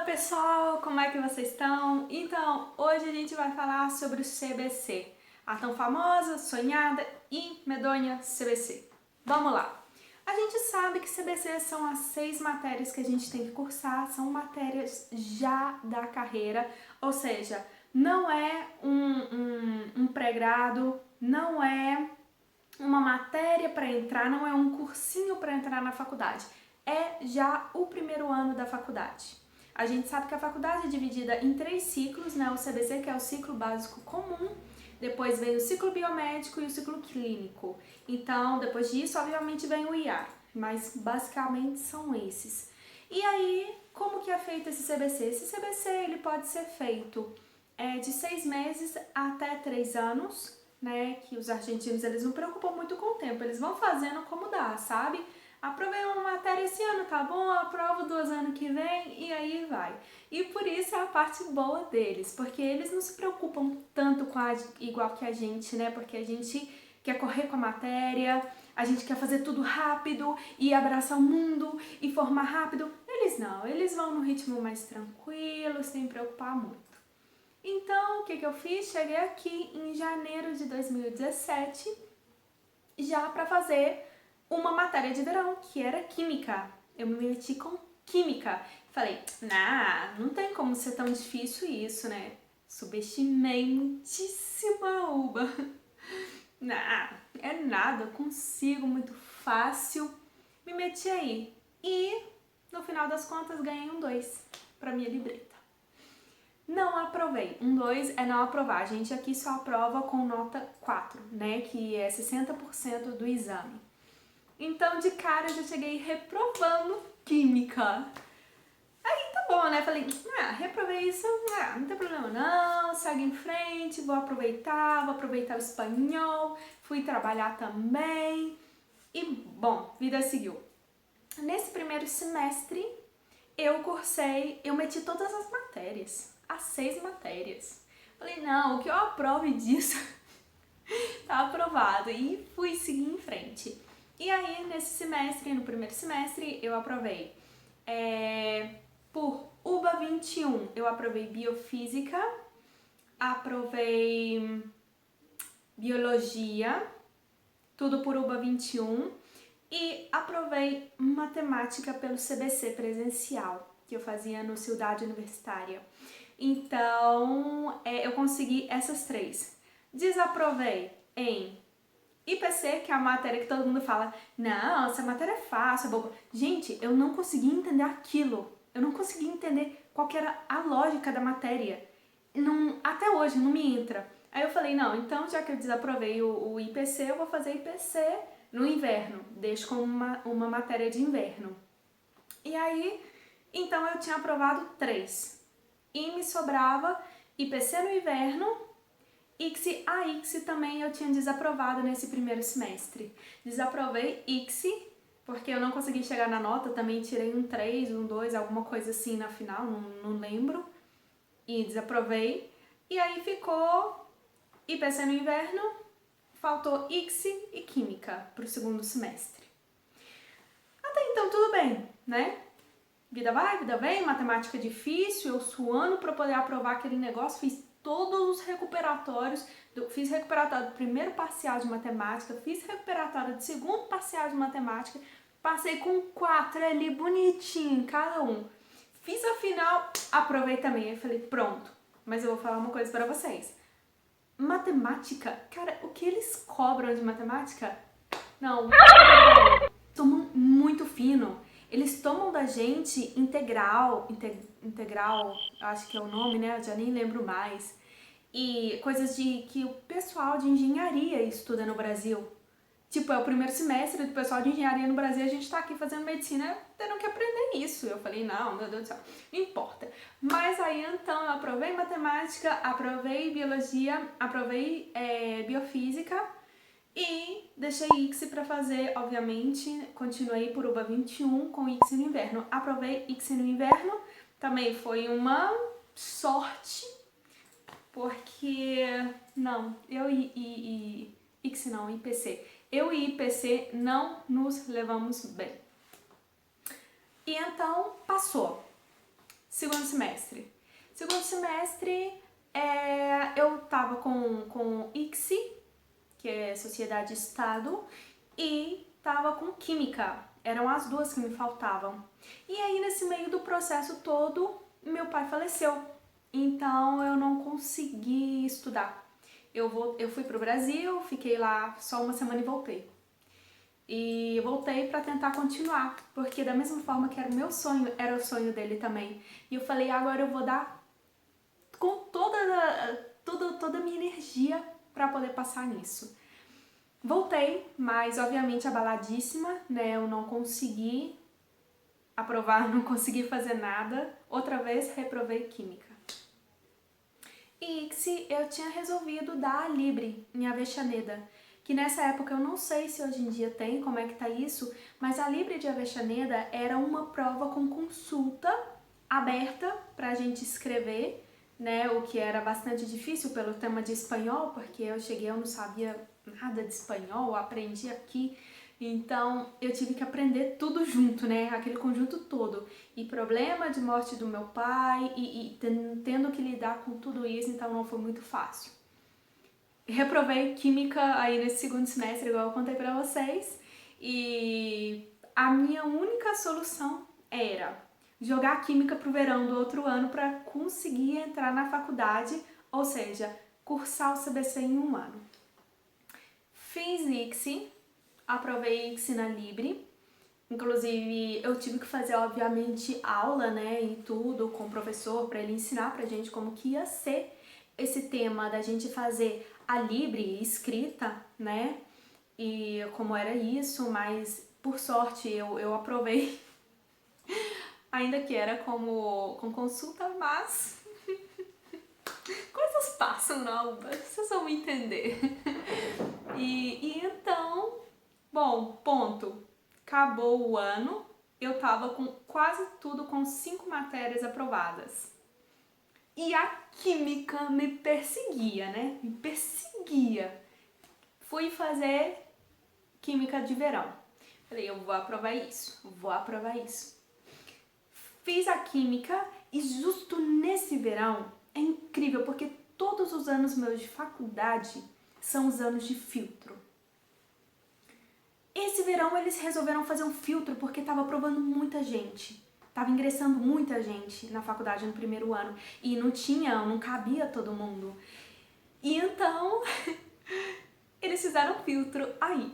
pessoal, como é que vocês estão? Então, hoje a gente vai falar sobre o CBC, a tão famosa, sonhada e medonha CBC. Vamos lá! A gente sabe que CBC são as 6 matérias que a gente tem que cursar, são matérias já da carreira, ou seja, não é um pré-grado, não é uma matéria para entrar, não é um cursinho para entrar na faculdade, é já o primeiro ano da faculdade. A gente sabe que a faculdade é dividida em 3 ciclos, né? O CBC, que é o ciclo básico comum, depois vem o ciclo biomédico e o ciclo clínico. Então, depois disso, obviamente, vem o IAR, mas basicamente são esses. E aí, como que é feito esse CBC? Esse CBC ele pode ser feito de 6 meses até 3 anos, né? Que os argentinos eles não preocupam muito com o tempo, eles vão fazendo como dá, sabe? Aprovei uma matéria esse ano, tá bom? Aprovo 2 anos que vem e aí vai. E por isso é a parte boa deles, porque eles não se preocupam tanto com igual que a gente, né? Porque a gente quer correr com a matéria, a gente quer fazer tudo rápido e abraçar o mundo e formar rápido. Eles não, eles vão no ritmo mais tranquilo, sem preocupar muito. Então, o que eu fiz? Cheguei aqui em janeiro de 2017 já para fazer uma matéria de verão, que era química. Eu me meti com química. Falei, não tem como ser tão difícil isso, né? Subestimei muitíssimo a UBA. É nada, eu consigo, muito fácil. Me meti aí. E, no final das contas, ganhei um 2 pra minha libreta. Não aprovei. Um 2 é não aprovar. A gente aqui só aprova com nota 4, né? Que é 60% do exame. Então, de cara, eu já cheguei reprovando química. Aí tá bom, né? Falei, reprovei isso, não tem problema não, segue em frente, vou aproveitar o espanhol, fui trabalhar também. E, bom, vida seguiu. Nesse primeiro semestre, eu meti todas as matérias, as 6 matérias. Falei, não, o que eu aprove disso tá aprovado. E fui seguir em frente. E aí, nesse semestre, no primeiro semestre, eu aprovei por UBA 21, eu aprovei Biofísica, aprovei Biologia, tudo por UBA 21, e aprovei Matemática pelo CBC presencial, que eu fazia no Cidade Universitária. Então, eu consegui essas 3. Desaprovei em IPC, que é a matéria que todo mundo fala, não, essa matéria é fácil, é boba. Gente, eu não consegui entender aquilo. Eu não consegui entender qual que era a lógica da matéria. Não, até hoje não me entra. Aí eu falei, não, então já que eu desaprovei o IPC, eu vou fazer IPC no inverno. Deixo como uma matéria de inverno. E aí, então eu tinha aprovado 3. E me sobrava IPC no inverno. A ICSI também eu tinha desaprovado nesse primeiro semestre. Desaprovei ICSI, porque eu não consegui chegar na nota, também tirei um 3, um 2, alguma coisa assim na final, não lembro. E desaprovei. E aí ficou IPC no inverno, faltou ICSI e Química para o segundo semestre. Até então tudo bem, né? Vida vai, vida vem, matemática difícil, eu suando para poder aprovar aquele negócio, fiz todos os recuperatórios, fiz recuperatório do primeiro parcial de matemática, fiz recuperatório do segundo parcial de matemática, passei com 4 ali, bonitinho, cada um. Fiz a final, aprovei também, aí falei, pronto, mas eu vou falar uma coisa pra vocês. Matemática, cara, o que eles cobram de matemática? Não, tomam muito fino. Eles tomam da gente integral, acho que é o nome, né? Eu já nem lembro mais. E coisas que o pessoal de engenharia estuda no Brasil. Tipo, é o primeiro semestre do pessoal de engenharia no Brasil, a gente tá aqui fazendo medicina, tendo que aprender isso. Eu falei, não, meu Deus do céu, não importa. Mas aí, então, eu aprovei matemática, aprovei biologia, aprovei biofísica, e deixei ICSI para fazer, obviamente, continuei por UBA 21 com ICSI no inverno. Aprovei ICSI no inverno, também foi uma sorte, porque, não, eu e ICSI não, IPC. Eu e IPC não nos levamos bem. E então, passou. segundo semestre. Segundo semestre, eu tava com ICSI, que é Sociedade e Estado, e tava com Química. Eram as duas que me faltavam. E aí, nesse meio do processo todo, meu pai faleceu. Então, eu não consegui estudar. Eu fui pro Brasil, fiquei lá só uma semana e voltei. E voltei pra tentar continuar, porque da mesma forma que era o meu sonho, era o sonho dele também. E eu falei, agora eu vou dar com toda a minha energia pra poder passar nisso. Voltei, mas obviamente abaladíssima, né? Eu não consegui aprovar, não consegui fazer nada. Outra vez reprovei Química. E ICSI eu tinha resolvido dar a Libre em Avexaneda, que nessa época eu não sei se hoje em dia tem, como é que tá isso, mas a Libre de Avexaneda era uma prova com consulta aberta pra gente escrever, né, o que era bastante difícil pelo tema de espanhol, porque eu não sabia nada de espanhol, aprendi aqui, então eu tive que aprender tudo junto, né, aquele conjunto todo, e problema de morte do meu pai, e tendo que lidar com tudo isso, então não foi muito fácil. Reprovei Química aí nesse segundo semestre, igual eu contei pra vocês, e a minha única solução era jogar Química pro verão do outro ano para conseguir entrar na faculdade, ou seja, cursar o CBC em um ano. Fiz ICSI, aprovei ICSI na Libre, inclusive eu tive que fazer obviamente aula, né, e tudo com o professor para ele ensinar pra gente como que ia ser esse tema da gente fazer a Libre escrita, né, e como era isso, mas por sorte eu aprovei, ainda que era com consulta, mas coisas passam, não, vocês vão me entender. E então, bom, ponto. Acabou o ano, eu tava com quase tudo, com 5 matérias aprovadas. E a Química me perseguia, né? Me perseguia. Fui fazer Química de verão. Falei, eu vou aprovar isso, vou aprovar isso. Fiz a Química e justo nesse verão, é incrível, porque todos os anos meus de faculdade são os anos de filtro. Esse verão eles resolveram fazer um filtro porque estava aprovando muita gente. Tava ingressando muita gente na faculdade no primeiro ano e não cabia todo mundo. E então, eles fizeram filtro aí,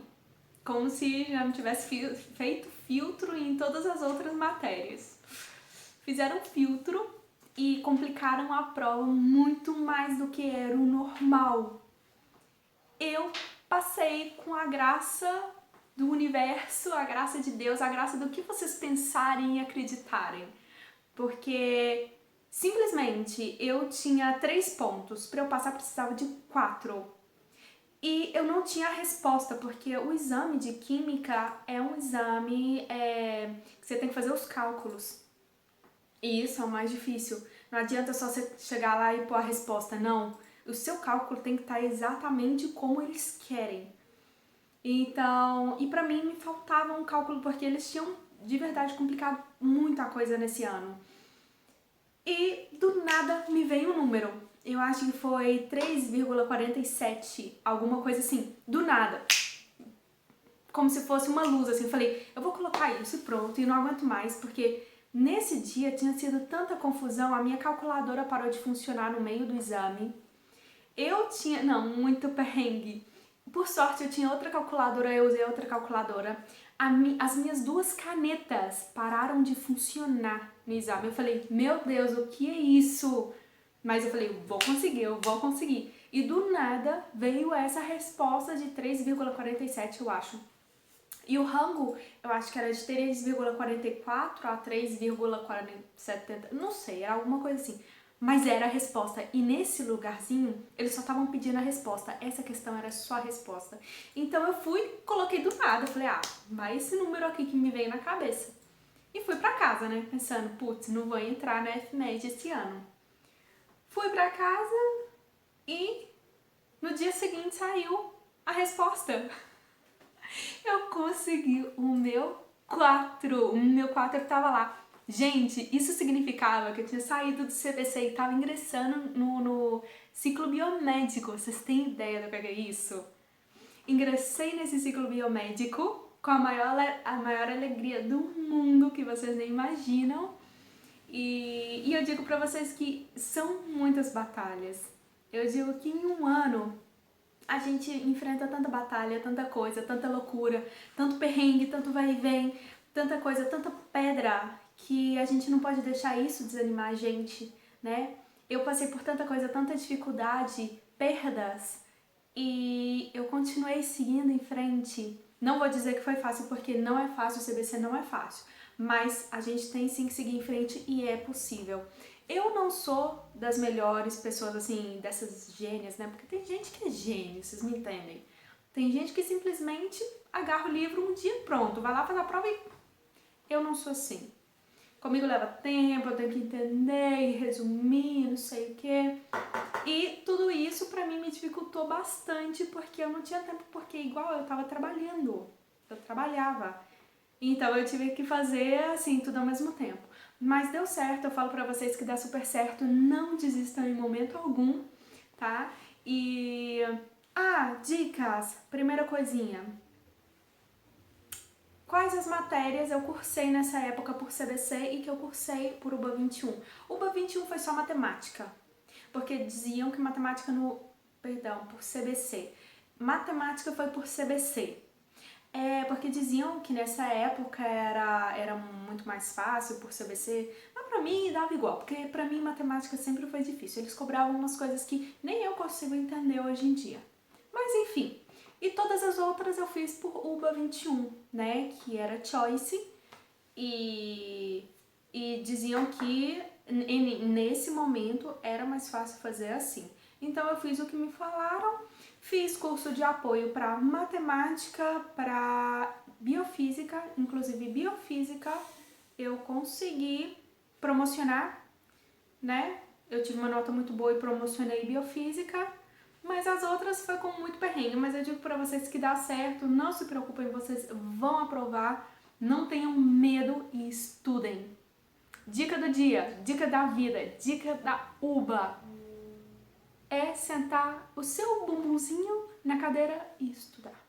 como se já não tivesse feito filtro em todas as outras matérias. Fizeram filtro e complicaram a prova muito mais do que era o normal. Eu passei com a graça do universo, a graça de Deus, a graça do que vocês pensarem e acreditarem. Porque simplesmente eu tinha 3 pontos, para eu passar precisava de 4. E eu não tinha a resposta, porque o exame de Química é um exame que você tem que fazer os cálculos. E isso é o mais difícil. Não adianta só você chegar lá e pôr a resposta, não. O seu cálculo tem que estar exatamente como eles querem. Então, e pra mim me faltava um cálculo porque eles tinham de verdade complicado muita coisa nesse ano. E do nada me veio um número. Eu acho que foi 3,47, alguma coisa assim. Do nada. Como se fosse uma luz, assim. Eu falei, eu vou colocar isso e pronto, e não aguento mais, porque nesse dia tinha sido tanta confusão, a minha calculadora parou de funcionar no meio do exame. Muito perrengue. Por sorte, eu tinha outra calculadora, eu usei outra calculadora. As minhas 2 canetas pararam de funcionar no exame. Eu falei, meu Deus, o que é isso? Mas eu falei, eu vou conseguir. E do nada veio essa resposta de 3,47, eu acho. E o rango, eu acho que era de 3,44 a 3,70, não sei, era alguma coisa assim. Mas era a resposta. E nesse lugarzinho, eles só estavam pedindo a resposta. Essa questão era só a resposta. Então eu fui, coloquei do nada. Eu falei, vai esse número aqui que me veio na cabeça. E fui pra casa, né? Pensando, putz, não vou entrar na FMED esse ano. Fui pra casa e no dia seguinte saiu a resposta. Eu consegui o meu 4. O meu 4 tava lá. Gente, isso significava que eu tinha saído do CBC e estava ingressando no ciclo biomédico. Vocês têm ideia do que é isso? Ingressei nesse ciclo biomédico com a maior alegria do mundo, que vocês nem imaginam. E eu digo pra vocês que são muitas batalhas. Eu digo que em um ano a gente enfrenta tanta batalha, tanta coisa, tanta loucura, tanto perrengue, tanto vai e vem, tanta coisa, tanta pedra, que a gente não pode deixar isso desanimar a gente, né? Eu passei por tanta coisa, tanta dificuldade, perdas, e eu continuei seguindo em frente. Não vou dizer que foi fácil, porque não é fácil, o CBC não é fácil, mas a gente tem sim que seguir em frente e é possível. Eu não sou das melhores pessoas, assim, dessas gênias, né? Porque tem gente que é gênio, vocês me entendem? Tem gente que simplesmente agarra o livro um dia pronto, vai lá fazer a prova e... Eu não sou assim. Comigo leva tempo, eu tenho que entender, resumir, não sei o quê. E tudo isso pra mim me dificultou bastante, porque eu não tinha tempo, porque igual eu tava trabalhando, eu trabalhava. Então eu tive que fazer assim, tudo ao mesmo tempo. Mas deu certo, eu falo pra vocês que dá super certo, não desistam em momento algum, tá? E... dicas! Primeira coisinha. Quais as matérias eu cursei nessa época por CBC e que eu cursei por UBA 21? UBA 21 foi só matemática, porque diziam que matemática por CBC. Matemática foi por CBC. Porque diziam que nessa época era muito mais fácil por CBC, mas pra mim dava igual, porque pra mim matemática sempre foi difícil. Eles cobravam umas coisas que nem eu consigo entender hoje em dia. Mas enfim, e todas as outras eu fiz por UBA 21, né, que era Choice, e diziam que nesse momento era mais fácil fazer assim. Então eu fiz o que me falaram, fiz curso de apoio para matemática, para biofísica, inclusive biofísica eu consegui promocionar, né? Eu tive uma nota muito boa e promocionei biofísica, mas as outras foi com muito perrengue. Mas eu digo para vocês que dá certo, não se preocupem, vocês vão aprovar, não tenham medo e estudem. Dica do dia, dica da vida, dica da UBA é sentar o seu bumbumzinho na cadeira e estudar.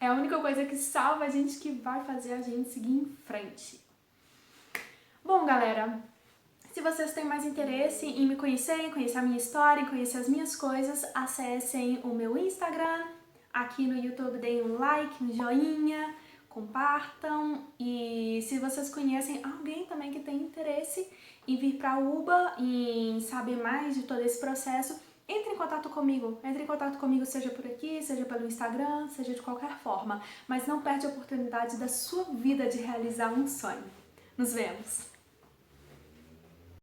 É a única coisa que salva a gente, que vai fazer a gente seguir em frente. Bom, galera, se vocês têm mais interesse em me conhecer, em conhecer a minha história, em conhecer as minhas coisas, acessem o meu Instagram. Aqui no YouTube deem um like, um joinha, compartam. E se vocês conhecem alguém também que tem interesse em vir para a UBA e em saber mais de todo esse processo, entre em contato comigo. Entre em contato comigo, seja por aqui, seja pelo Instagram, seja de qualquer forma. Mas não perde a oportunidade da sua vida de realizar um sonho. Nos vemos!